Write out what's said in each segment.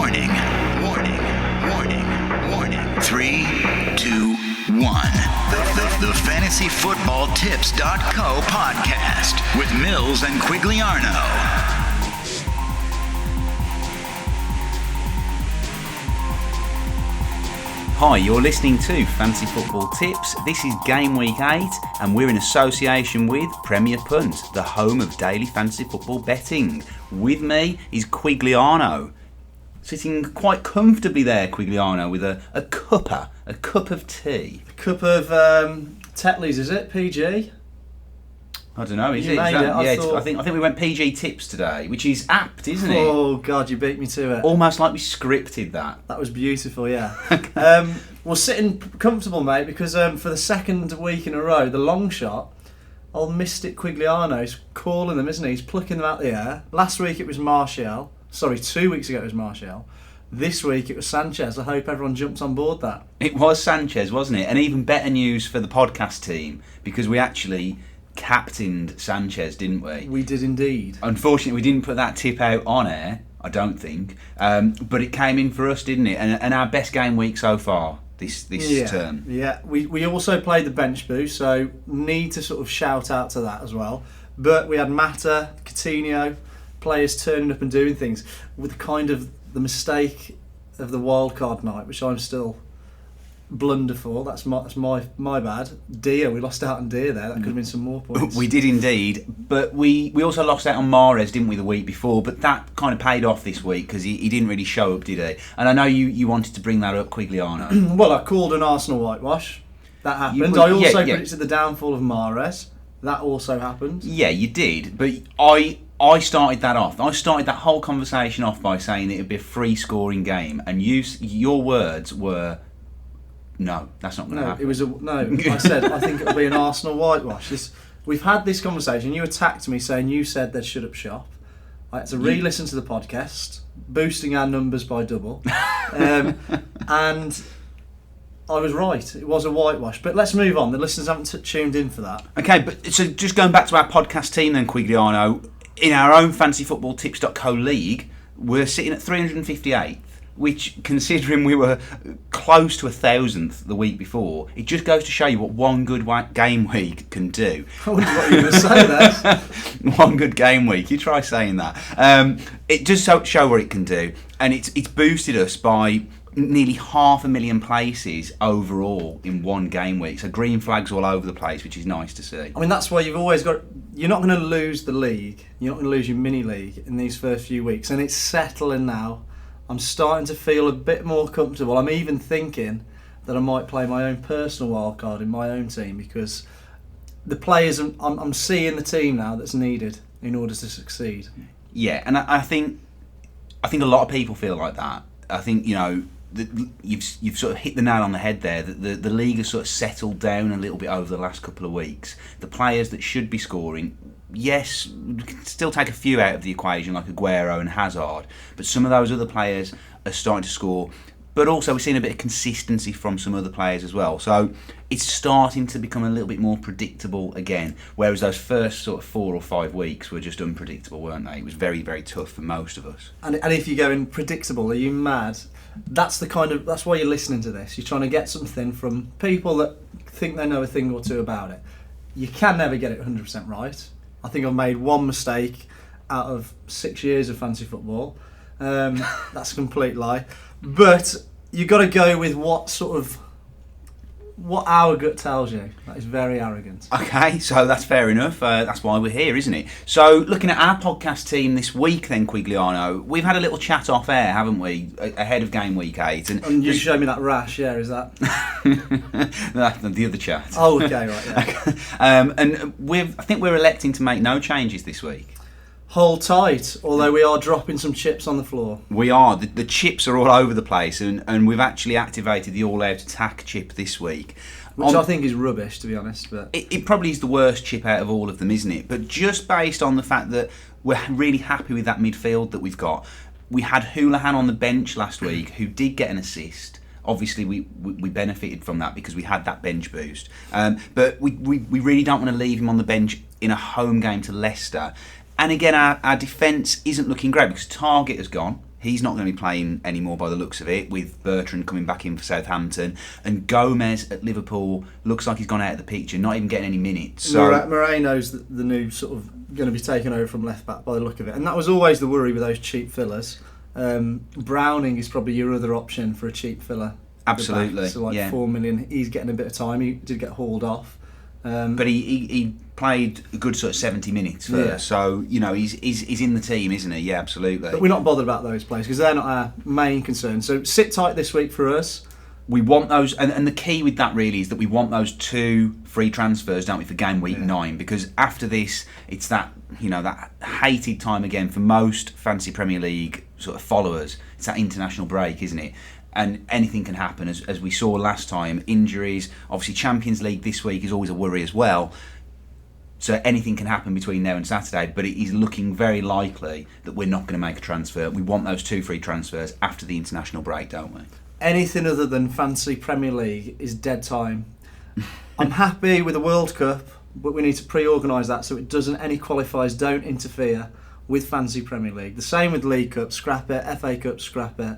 Warning, warning, warning, warning. 3, 2, 1. The FantasyFootballTips.co podcast with Mills and Quigliano. Hi, you're listening to Fantasy Football Tips. This is Game Week 8 and we're in association with Premier Punt, the home of daily fantasy football betting. With me is Quigliano, sitting quite comfortably there, Quigliano, with a cup of tea. A cup of Tetley's, is it? PG? I don't know, is You it? made it, I thought- I think we went PG tips today, which is apt, isn't it? Oh God, you beat me to it. Almost like we scripted that. That was beautiful, yeah. Well, sitting comfortable, mate, because for the second week in a row, the long shot, old Mystic Quigliano's calling them, isn't he? He's plucking them out the air. Last week it was Martial. Sorry, 2 weeks ago it was Martial. This week it was Sanchez. I hope everyone jumps on board that. It was Sanchez, wasn't it? And even better news for the podcast team, because we actually captained Sanchez, didn't we? We did indeed. Unfortunately, we didn't put that tip out on air, I don't think. But it came in for us, didn't it? And our best game week so far this term. Yeah, we also played the bench boost, so need to sort of shout out to that as well. But we had Mata, Coutinho, players turning up and doing things with kind of the mistake of the wildcard night, which I'm still blunder for. That's my bad. Deer, we lost out on Deer there. That could have been some more points. We did indeed, but we also lost out on Mahrez, didn't we, the week before? But that kind of paid off this week because he didn't really show up, did he? And I know you wanted to bring that up, Quigliano. Well, I called an Arsenal whitewash. That happened. I also predicted the downfall of Mahrez. That also happened. Yeah, you did, but I started that off. I started that whole conversation off by saying it would be a free scoring game, and your words were, no, that's not going to happen. I said I think it'll be an Arsenal whitewash. We've had this conversation. You attacked me saying you said they'd shut up shop. I had to re-listen to the podcast, boosting our numbers by double, and I was right. It was a whitewash. But let's move on. The listeners haven't tuned in for that. Okay, but so just going back to our podcast team then, Quigliano, in our own FantasyFootballTips.co league, we're sitting at 358th. Which, considering we were close to 1,000th the week before, it just goes to show you what one good game week can do. I wonder what you were going to say there. One good game week, you try saying that. It just show what it can do, and it's boosted us by nearly 500,000 places overall in one game week. So green flags all over the place, which is nice to see. I mean, that's why you've always got. You're not going to lose the league. You're not going to lose your mini league in these first few weeks, and it's settling now. I'm starting to feel a bit more comfortable. I'm even thinking that I might play my own personal wildcard in my own team because the players, I'm seeing the team now that's needed in order to succeed. Yeah, and I think a lot of people feel like that. I think, you've sort of hit the nail on the head there. That the league has sort of settled down a little bit over the last couple of weeks. The players that should be scoring, yes, we can still take a few out of the equation like Aguero and Hazard, but some of those other players are starting to score. But also we're seeing a bit of consistency from some other players as well. So it's starting to become a little bit more predictable again, whereas those first sort of 4 or 5 weeks were just unpredictable, weren't they? It was very, very tough for most of us. And if you're going predictable, are you mad? That's why you're listening to this. You're trying to get something from people that think they know a thing or two about it. You can never get it 100% right. I think I've made one mistake out of 6 years of fantasy football. That's a complete lie. But you've got to go with what our gut tells you. That is very arrogant. Okay, so that's fair enough. That's why we're here, isn't it? So, looking at our podcast team this week then, Quigliano, we've had a little chat off air, haven't we, ahead of game week 8. And you showed me that rash, yeah, is that? The other chat. Oh, okay, right, yeah. And I think we're electing to make no changes this week. Hold tight, although we are dropping some chips on the floor. We are. The chips are all over the place, and we've actually activated the all-out attack chip this week. Which I think is rubbish, to be honest. But it probably is the worst chip out of all of them, isn't it? But just based on the fact that we're really happy with that midfield that we've got. We had Hoolahan on the bench last week, who did get an assist. Obviously, we benefited from that because we had that bench boost. But we really don't want to leave him on the bench in a home game to Leicester. And again, our defence isn't looking great because Targett has gone. He's not going to be playing anymore by the looks of it, with Bertrand coming back in for Southampton. And Gomez at Liverpool looks like he's gone out of the picture, not even getting any minutes. So Moreno's the new sort of going to be taken over from left back by the look of it. And that was always the worry with those cheap fillers. Browning is probably your other option for a cheap filler. Absolutely. So like 4 million. He's getting a bit of time. He did get hauled off. But he played a good sort of 70 minutes first, so he's in the team, isn't he? Yeah, absolutely. But we're not bothered about those players because they're not our main concern. So sit tight this week for us. We want those, and the key with that really is that we want those 2 free transfers, don't we, for game week 9? Because after this, it's that that hated time again for most fantasy Premier League sort of followers. It's that international break, isn't it? And anything can happen, as we saw last time. Injuries, obviously Champions League this week is always a worry as well. So anything can happen between now and Saturday, but it is looking very likely that we're not going to make a transfer. We want those 2 free transfers after the international break, don't we? Anything other than fantasy Premier League is dead time. I'm happy with the World Cup, but we need to pre-organise that so it doesn't, any qualifiers don't interfere with fantasy Premier League. The same with League Cup, scrap it. FA Cup, scrap it.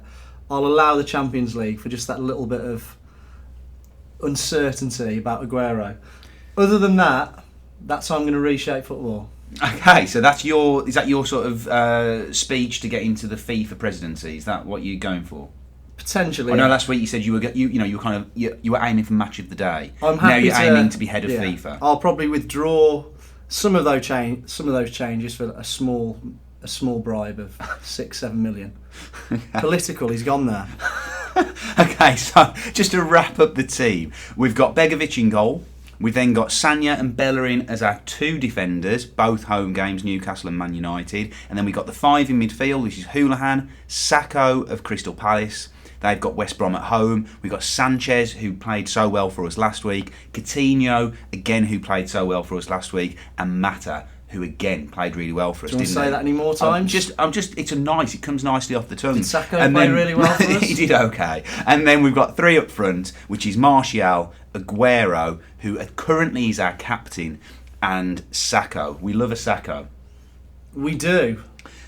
I'll allow the Champions League for just that little bit of uncertainty about Aguero. Other than that, that's how I'm going to reshape football. Okay, so is that your sort of speech to get into the FIFA presidency? Is that what you're going for? Potentially. I know last week you said you were aiming for match of the day. I'm happy now you're aiming to be head of FIFA. I'll probably withdraw some of those changes for a small bribe of 6-7 million. Political, he's gone there. Okay, so just to wrap up the team, we've got Begovic in goal. We've then got Sanya and Bellerin as our 2 defenders, both home games, Newcastle and Man United. And then we've got the 5 in midfield, which is Houlihan, Sacco of Crystal Palace. They've got West Brom at home. We've got Sanchez, who played so well for us last week. Coutinho, again, who played so well for us last week. And Mata, who again played really well for us. Do you want to say that any more times? It comes nicely off the tongue. Did Sacco play really well for us? He did okay. And then we've got 3 up front, which is Martial, Aguero, who currently is our captain, and Sacco. We love a Sacco. We do.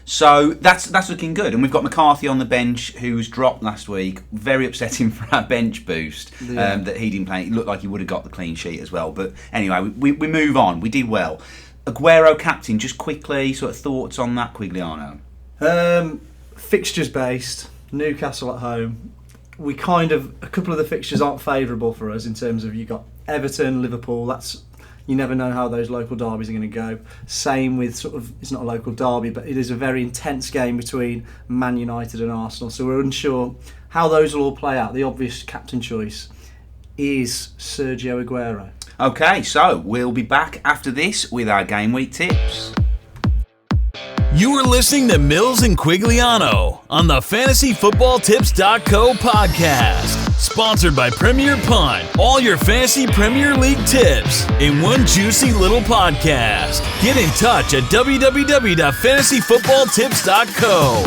So that's looking good. And we've got McCarthy on the bench, who was dropped last week. Very upsetting for our bench boost that he didn't play. It looked like he would have got the clean sheet as well. But anyway, we move on. We did well. Aguero captain, just quickly, sort of thoughts on that, Quigliano? Fixtures based, Newcastle at home. A couple of the fixtures aren't favourable for us in terms of you've got Everton, Liverpool. You never know how those local derbies are going to go. Same with it's not a local derby, but it is a very intense game between Man United and Arsenal. So we're unsure how those will all play out. The obvious captain choice is Sergio Aguero. Okay, so we'll be back after this with our game week tips. You are listening to Mills and Quigliano on the FantasyFootballTips.co podcast. Sponsored by Premier Punt. All your fantasy Premier League tips in one juicy little podcast. Get in touch at www.fantasyfootballtips.co.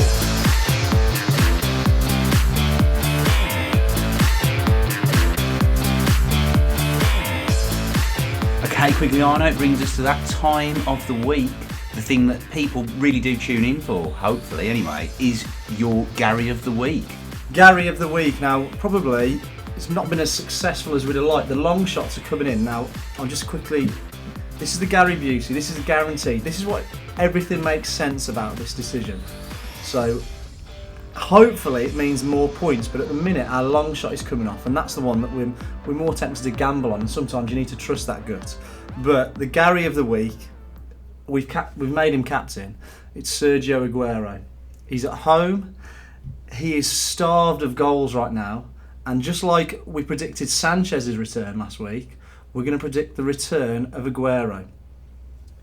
Okay, Quigliano, it brings us to that time of the week. The thing that people really do tune in for, hopefully anyway, is your Gary of the Week. Gary of the Week. Now, probably it's not been as successful as we'd have liked. The long shots are coming in. Now, I'll just quickly... This is the Gary Beauty. This is the guarantee. This is what everything makes sense about this decision. So, hopefully it means more points, but at the minute our long shot is coming off, and that's the one that we're more tempted to gamble on, and sometimes you need to trust that gut. But the Gary of the Week, we've made him captain. It's Sergio Aguero. He's at home. He is starved of goals right now, and just like we predicted Sanchez's return last week, we're going to predict the return of Aguero.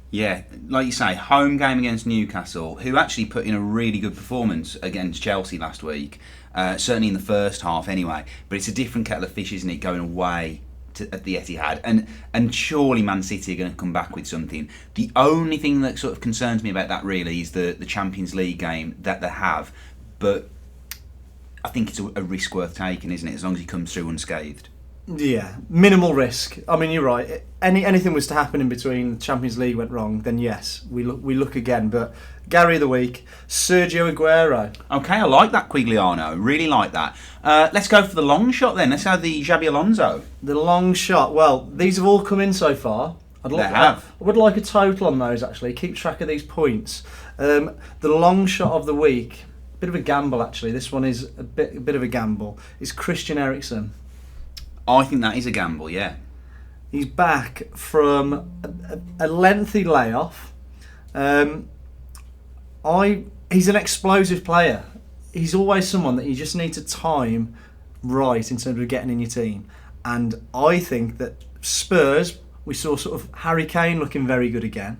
Yeah, like you say, home game against Newcastle, who actually put in a really good performance against Chelsea last week, certainly in the first half anyway, but it's a different kettle of fish, isn't it, going away at the Etihad, and surely Man City are going to come back with something. The only thing that sort of concerns me about that really is the Champions League game that they have, but I think it's a risk worth taking, isn't it, as long as he comes through unscathed. Yeah, minimal risk. I mean, you're right. Anything was to happen in between, Champions League went wrong, then yes, we look again. But Gary of the week, Sergio Aguero. Okay, I like that, Quigliano. Really like that. Let's go for the long shot then. Let's have the Xabi Alonso. The long shot. Well, these have all come in so far. They have. I would like a total on those, actually. Keep track of these points. The long shot of the week, bit of a gamble, actually. This one is a bit of a gamble. It's Christian Eriksen. I think that is a gamble, yeah. He's back from a lengthy layoff. He's an explosive player. He's always someone that you just need to time right in terms of getting in your team. And I think that Spurs, we saw sort of Harry Kane looking very good again.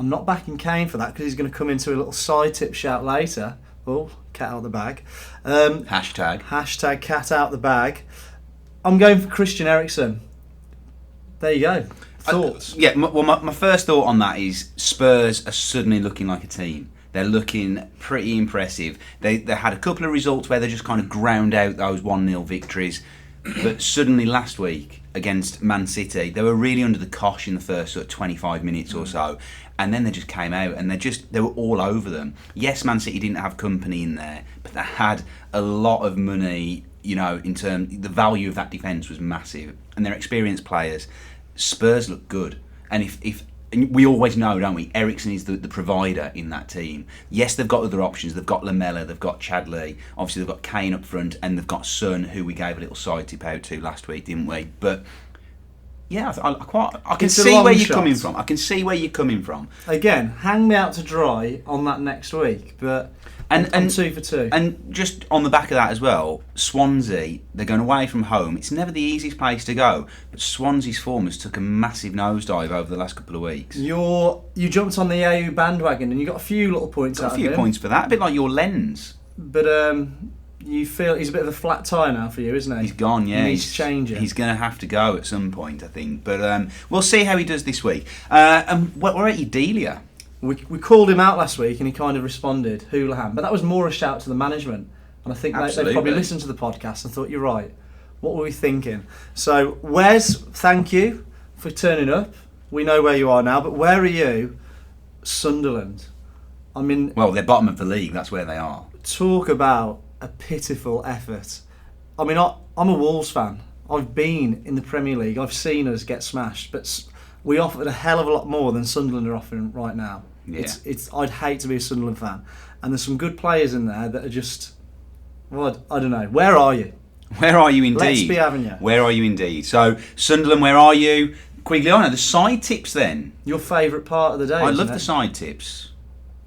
I'm not backing Kane for that because he's going to come into a little side tip shout later. Oh, cat out the bag. Hashtag cat out the bag. I'm going for Christian Eriksen. There you go. Thoughts? My first thought on that is Spurs are suddenly looking like a team. They're looking pretty impressive. They had a couple of results where they just kind of ground out those 1-0 victories. But suddenly last week against Man City, they were really under the cosh in the first sort of 25 minutes or so. And then they just came out and they were all over them. Yes, Man City didn't have company in there, but they had a lot of money. You know, in terms, the value of that defence was massive, and they're experienced players. Spurs look good, and and we always know, don't we? Eriksen is the provider in that team. Yes, they've got other options. They've got Lamela, they've got Chadley. Obviously, they've got Kane up front, and they've got Son, who we gave a little side tip out to last week, didn't we? But yeah, I can see where you're coming from. I can see where you're coming from. Again, hang me out to dry on that next week, but. And 2 for 2. And just on the back of that as well, Swansea, they're going away from home. It's never the easiest place to go, but Swansea's form has took a massive nosedive over the last couple of weeks. You jumped on the AU bandwagon and you got a few little points out of him. A few points for that, a bit like your lens. But you feel he's a bit of a flat tire now for you, isn't he? He's gone, yeah. He's changing. He's going to have to go at some point, I think. But we'll see how he does this week. And we're at Delia. We called him out last week and he kind of responded, Houlihan. But that was more a shout to the management. And I think they probably listened to the podcast and thought, you're right. What were we thinking? So, Wes, thank you for turning up. We know where you are now, but where are you? Sunderland. I mean... Well, they're bottom of the league, that's where they are. Talk about a pitiful effort. I mean, I'm a Wolves fan. I've been in the Premier League. I've seen us get smashed, but... We offered a hell of a lot more than Sunderland are offering right now. Yeah. It's. I'd hate to be a Sunderland fan. And there's some good players in there that are just... Well, I don't know. Where are you? Where are you indeed? Let's be having you. Where are you indeed? So, Sunderland, where are you? Quigliano, the side tips then. Your favourite part of the day, I love the side tips.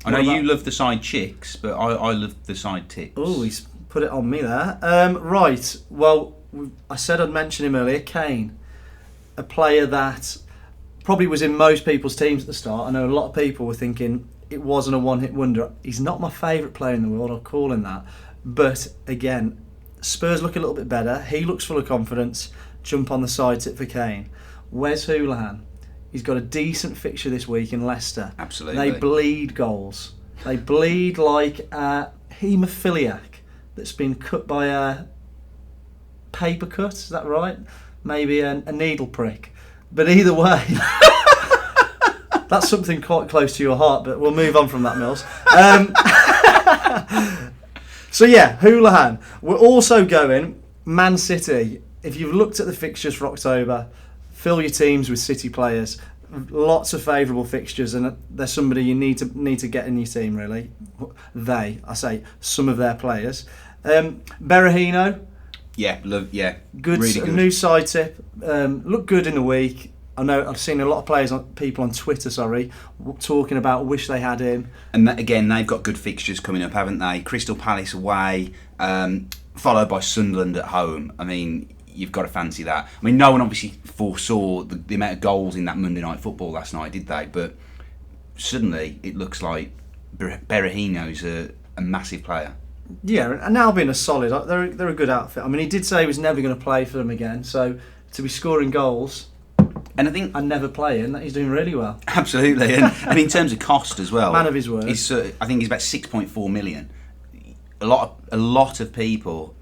I know you love the side chicks, but I love the side tips. Oh, he's put it on me there. Right. Well, I said I'd mention him earlier. Kane. A player that... probably was in most people's teams at the start. I know a lot of people were thinking it wasn't a one-hit wonder. He's not my favourite player in the world, I'll call him that. But again, Spurs look a little bit better. He looks full of confidence. Jump on the side tip for Kane. Wes Houlihan. He's got a decent fixture this week in Leicester. Absolutely. They bleed goals. They bleed like a haemophiliac that's been cut by a paper cut, is that right? Maybe a needle prick. But either way, that's something quite close to your heart, but we'll move on from that, Mills. So yeah, Houlihan. We're also going Man City. If you've looked at the fixtures for October, fill your teams with City players. Lots of favourable fixtures, and there's somebody you need to get in your team, really. I say some of their players. Berahino. Yeah, good. Really good. New side tip. Looked good in the week. I know I've seen a lot of people on Twitter, talking about wish they had him. And again, they've got good fixtures coming up, haven't they? Crystal Palace away, followed by Sunderland at home. I mean, you've got to fancy that. I mean, no one obviously foresaw the amount of goals in that Monday Night Football last night, did they? But suddenly, it looks like Berahino's a massive player. Yeah, and now being a solid, they're a good outfit. I mean, he did say he was never going to play for them again, so to be scoring goals and I think and never playing, that he's doing really well. Absolutely, and in terms of cost as well, man of his word. I think he's about 6.4 million. A lot of people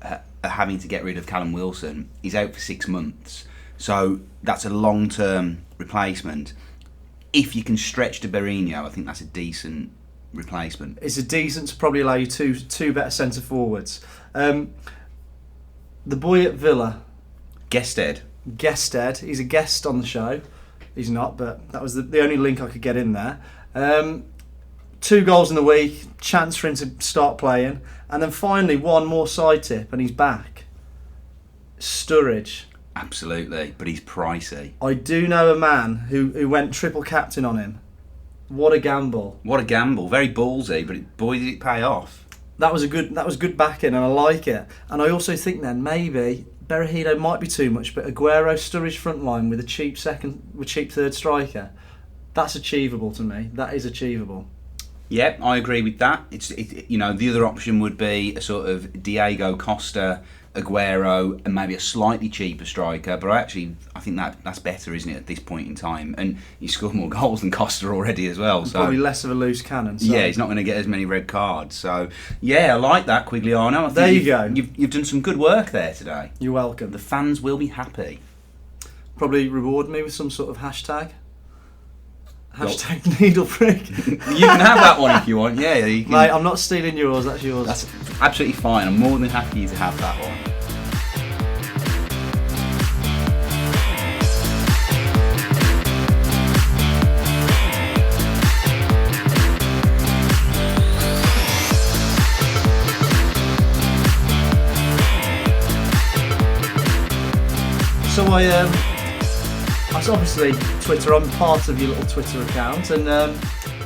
having to get rid of Callum Wilson. He's out for 6 months. So that's a long-term replacement. If you can stretch to Berino, I think that's a decent replacement. It's a decent to probably allow you two better centre forwards. The boy at Villa, Gested. he's a guest on the show. He's not, but that was the only link I could get in there. 2 goals in the week, chance for him to start playing, and then finally one more side tip and he's back. Sturridge. Absolutely, but he's pricey. I do know a man who went triple captain on him. What a gamble. What a gamble. Very ballsy, but boy did it pay off. That was good backing, and I like it. And I also think then maybe Berahino might be too much, but Aguero, Sturridge front line with a cheap third striker, that's achievable to me. That is achievable. Yep, I agree with that. The other option would be a sort of Diego Costa, Aguero, and maybe a slightly cheaper striker. But I think that's better, isn't it, at this point in time? And you scored more goals than Costa already as well. So probably less of a loose cannon. So. Yeah, he's not going to get as many red cards. So yeah, I like that, Quigliano. I think there you go. You've done some good work there today. You're welcome. The fans will be happy. Probably reward me with some sort of hashtag. Hashtag needle prick. You can have that one if you want. Yeah, you can. Mate, I'm not stealing yours. That's yours. That's absolutely fine. I'm more than happy to have that one. So I obviously Twitter. I'm part of your little Twitter account, and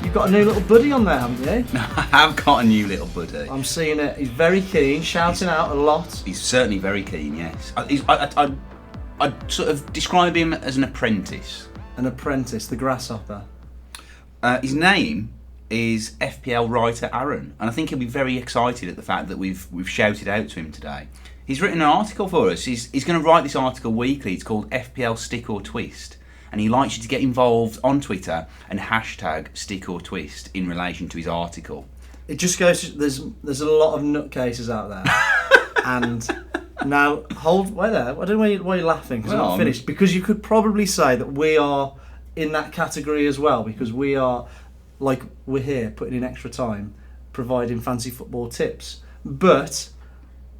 you've got a new little buddy on there, haven't you? I have got a new little buddy. I'm seeing it. He's very keen, shouting out a lot. He's certainly very keen. Yes, I'd sort of describe him as an apprentice. An apprentice, the grasshopper. His name is FPL writer Aaron, and I think he'll be very excited at the fact that we've shouted out to him today. He's written an article for us. He's going to write this article weekly. It's called FPL Stick or Twist. And he likes you to get involved on Twitter and hashtag Stick or Twist in relation to his article. It just goes to, there's a lot of nutcases out there. And now, wait there. I don't know why you're laughing, because I'm not finished. Because you could probably say that we are in that category as well, because we're here putting in extra time providing fancy football tips. But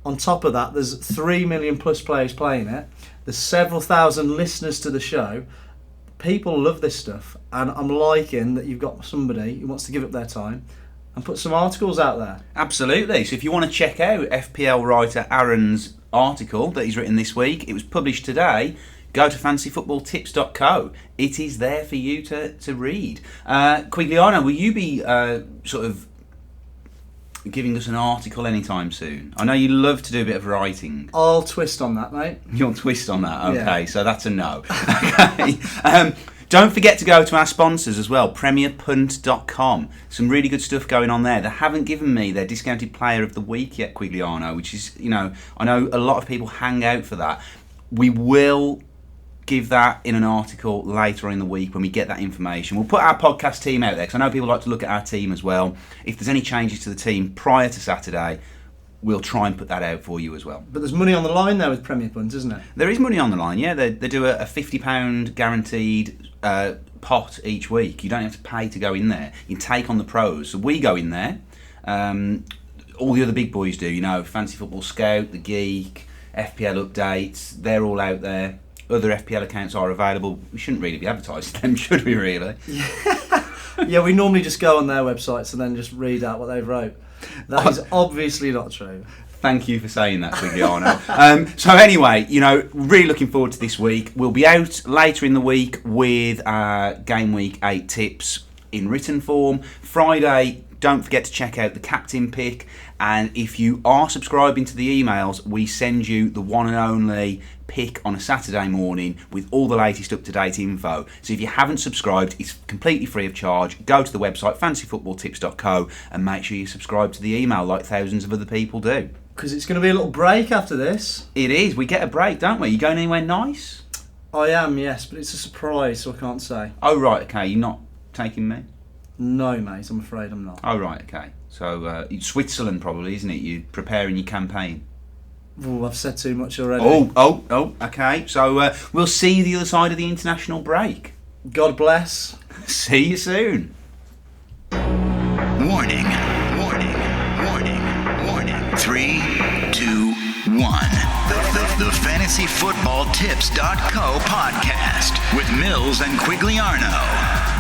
on top of that, there's 3 million plus players playing it. There's several thousand listeners to the show. People love this stuff, and I'm liking that you've got somebody who wants to give up their time and put some articles out there. Absolutely. So if you want to check out FPL writer Aaron's article that he's written this week, it was published today. Go to fancyfootballtips.co. It is there for you to read. Quigliano, will you be sort of giving us an article anytime soon? I know you love to do a bit of writing. I'll twist on that, mate. You'll twist on that, okay, Yeah. So that's a no. Okay. Don't forget to go to our sponsors as well, premierpunt.com. Some really good stuff going on there. They haven't given me their discounted player of the week yet, Quigliano, which is, I know a lot of people hang out for that. We will give that in an article later on in the week when we get that information. We'll put our podcast team out there, because I know people like to look at our team as well. If there's any changes to the team prior to Saturday, we'll try and put that out for you as well. But there's money on the line there with Premier Punt, isn't it? There is money on the line, yeah. They do a £50 guaranteed pot each week. You don't have to pay to go in there. You can take on the pros. So we go in there. All the other big boys do, Fancy Football Scout, The Geek, FPL Updates, they're all out there. Other FPL accounts are available. We shouldn't really be advertising them, should we really? Yeah, we normally just go on their websites and then just read out what they wrote. That is obviously not true. Thank you for saying that, Quigliano. So anyway, really looking forward to this week. We'll be out later in the week with our Game Week 8 tips in written form. Friday, don't forget to check out the captain pick. And if you are subscribing to the emails, we send you the one and only pick on a Saturday morning with all the latest up-to-date info. So if you haven't subscribed, it's completely free of charge. Go to the website fancyfootballtips.co and make sure you subscribe to the email like thousands of other people do. Because it's going to be a little break after this. It is. We get a break, don't we? You going anywhere nice? I am, yes, but it's a surprise, so I can't say. Oh, right, okay. You're not taking me? No, mate, I'm afraid I'm not. Oh, right, okay. So, Switzerland probably, isn't it? You're preparing your campaign. Ooh, I've said too much already. Oh, okay. So we'll see you the other side of the international break. God bless. See you soon. Warning, warning, warning, warning. 3, 2, 1. The FantasyFootballTips.co podcast with Mills and Quigliarno.